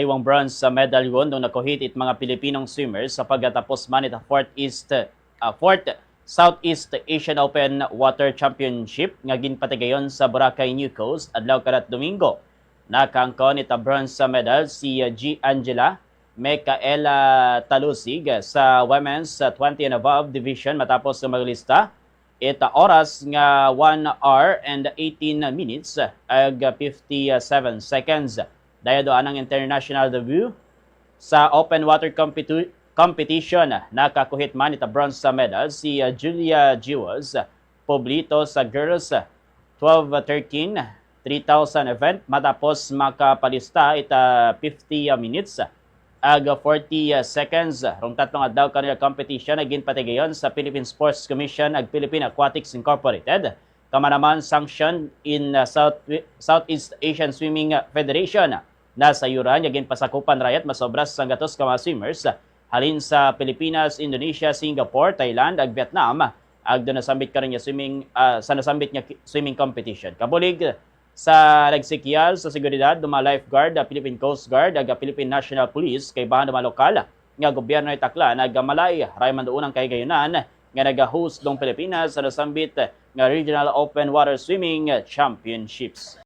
Iwang bronze sa medal yun nung nakuhit it mga Pilipinong swimmers sa pagkatapos man ita 4th Southeast Asian Open Water Championship nga ginpatigayon sa Boracay, New Coast adlaw karat Domingo. Nakaangkon ita bronze sa medal si G. Angela Micaela Talusig sa women's 20 and above division matapos maglista ita oras nga 1 hour and 18 minutes ag 57 seconds. Daya doon ang international debut sa open water competition. Nakakuhit man ita bronze sa medal si Julia Jewels Poblito sa girls 12-13 3,000 event matapos makapalista ita 50 minutes ag 40 seconds. Rong tatlong adlaw kanila competition naging patigayon sa Philippine Sports Commission ag Philippine Aquatics Incorporated. Kamanaman sanctioned in Southeast Asian Swimming Federation. Nasa yuran yagin pasakupan rayat masobras sang gatos ka mga swimmers halin sa Pilipinas, Indonesia, Singapore, Thailand ag Vietnam ag do nasambit karon nga swimming sa nasambit nga swimming competition. Kabulig sa nagsikyal sa seguridad duma lifeguard, Philippine Coast Guard ag Philippine National Police kay bahan duma lokal nga gobyerno itakla nagamalay rayman doon ang kahigayunan nga nagahost dong Pilipinas sa nasambit nga Regional Open Water Swimming Championships.